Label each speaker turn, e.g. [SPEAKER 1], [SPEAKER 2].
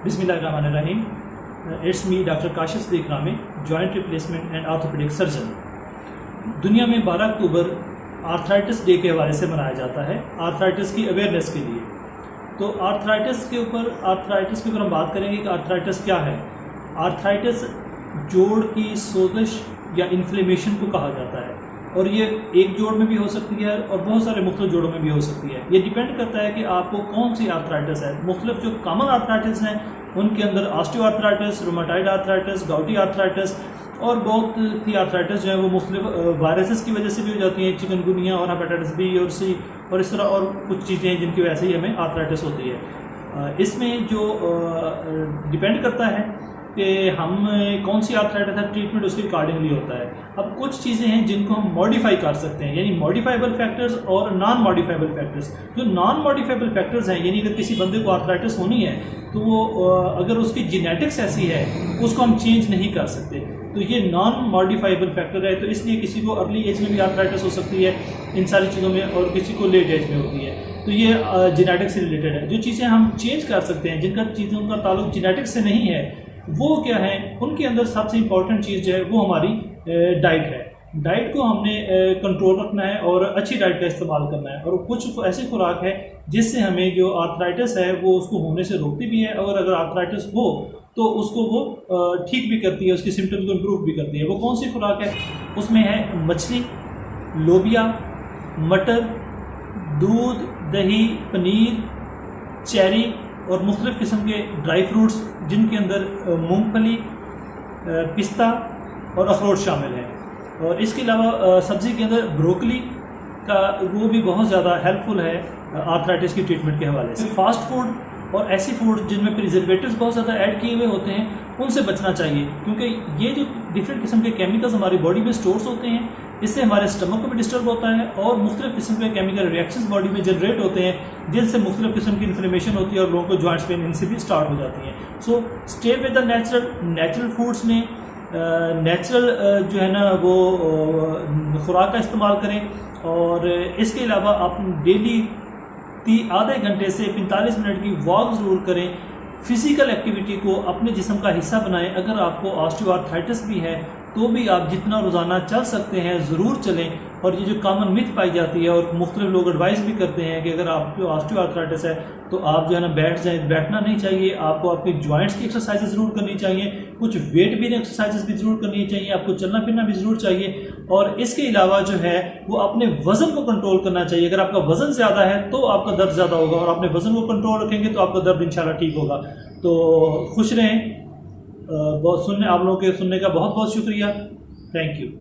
[SPEAKER 1] बिस्मिल्लाहिर्रहमानिर्रहीम। It's me doctor Kashish Ikrami, joint replacement and orthopaedic surgeon. दुनिया में 12 अक्टूबर आर्थराइटिस डे के हवाले से मनाया जाता है, आर्थराइटिस की अवेयरनेस के लिए। तो आर्थराइटिस के ऊपर हम बात करेंगे कि आर्थराइटिस क्या है। आर्थराइटिस जोड़ की सोजिश या इन्फ्लेमेशन को कहा जाता है, और ये एक जोड़ में भी हो सकती है और बहुत सारे मुख्तलिफ जोड़ों में भी हो सकती है। ये डिपेंड करता है कि आपको कौन सी आर्थराइटिस है। मुख्तलिफ जो कॉमन आर्थराइटिस हैं उनके अंदर ऑस्टियोआर्थराइटिस, रूमेटॉइड आर्थराइटिस, गाउटी आर्थराइटिस और बहुत सी आर्थराइटिस जो है वो मुख्तलिफ वायरसेस की वजह से भी हो जाती हैं, चिकनगुनिया और हेपेटाइटिस बी और सी और इस तरह और कुछ चीज़ें हैं जिनकी वजह से ही हमें आर्थराइटिस होती है। इसमें जो डिपेंड करता है कि हम कौन सी आर्थराइटिस है, ट्रीटमेंट उसके अकॉर्डिंगली होता है। अब कुछ चीज़ें हैं जिनको हम मॉडिफाई कर सकते हैं, यानी मॉडिफाइबल फैक्टर्स और नॉन मॉडिफाइबल फैक्टर्स। जो नॉन मॉडिफाइबल फैक्टर्स हैं, यानी अगर किसी बंदे को आर्थराइटिस होनी है तो वो अगर उसकी जेनेटिक्स ऐसी है उसको हम चेंज नहीं कर सकते, तो ये नॉन मॉडिफाइबल फैक्टर है। तो इसलिए किसी को अर्ली एज में भी आर्थराइटिस हो सकती है इन सारी चीज़ों में, और किसी को लेट एज में होती है। तो ये जेनेटिक्स से रिलेटेड है। जो चीज़ें हम चेंज कर सकते हैं, जिनका चीज़ों का ताल्लुक जेनेटिक्स से नहीं है, वो क्या है, उनके अंदर सबसे इम्पॉर्टेंट चीज़ जो है वो हमारी डाइट है। डाइट को हमने कंट्रोल रखना है और अच्छी डाइट का इस्तेमाल करना है। और कुछ ऐसी खुराक है जिससे हमें जो आर्थराइटिस है वो उसको होने से रोकती भी है, और अगर आर्थराइटिस हो तो उसको वो ठीक भी करती है, उसकी सिम्टम्स को इम्प्रूव भी करती है। वो कौन सी खुराक है? उसमें है मछली, लोबिया, मटर, दूध, दही, पनीर, चेरी और मुख्तलिफ़ किस्म के ड्राई फ्रूट्स जिनके अंदर मूंगफली, पिस्ता और अखरोट शामिल हैं। और इसके अलावा सब्ज़ी के अंदर ब्रोकली का वो भी बहुत ज़्यादा हेल्पफुल है आर्थराइटिस की ट्रीटमेंट के हवाले से। फास्ट फूड और ऐसी फूड जिनमें प्रिजर्वेटिव्स बहुत ज़्यादा ऐड किए हुए होते हैं उनसे बचना चाहिए, क्योंकि ये जो डिफरेंट किस्म के केमिकल्स हमारी बॉडी में स्टोर्स होते हैं, इससे हमारे स्टमक को भी डिस्टर्ब होता है और मुख्तलिफ किस्म के केमिकल रिएक्शंस बॉडी में जनरेट होते हैं, जिनसे मुख्तलिफ किस्म की इन्फ्लेमेशन होती है और लोगों को जॉइंट्स पेन इनसे भी स्टार्ट हो जाती हैं। So stay with the natural foods में नेचुरल जो है ना वो खुराक का इस्तेमाल करें। और इसके अलावा आप डेली आधे घंटे से 45 मिनट की वॉक ज़रूर करें। फिज़िकल एक्टिविटी को अपने जिस्म का हिस्सा बनाएं। अगर आपको ऑस्टियोआर्थराइटिस भी है तो भी आप जितना रोज़ाना चल सकते हैं ज़रूर चलें। और ये जो कॉमन मिथ पाई जाती है और मुख्तलिफ लोग एडवाइस भी करते हैं कि अगर आपको ऑस्टियोआर्थराइटिस है तो आप जो है ना बैठ जाएं, बैठना नहीं चाहिए। आपको अपनी जॉइंट्स की एक्सरसाइज ज़रूर करनी चाहिए, कुछ वेट बेरिंग एक्सरसाइजेस भी ज़रूर करनी चाहिए, आपको चलना फिरना भी ज़रूर चाहिए। और इसके अलावा जो है वो अपने वज़न को कंट्रोल करना चाहिए। अगर आपका वज़न ज़्यादा है तो आपका दर्द ज़्यादा होगा, और अपने वज़न को कंट्रोल रखेंगे तो आपका दर्द इंशाल्लाह ठीक होगा। तो खुश रहें। आप लोगों के सुनने का बहुत बहुत शुक्रिया। Thank you.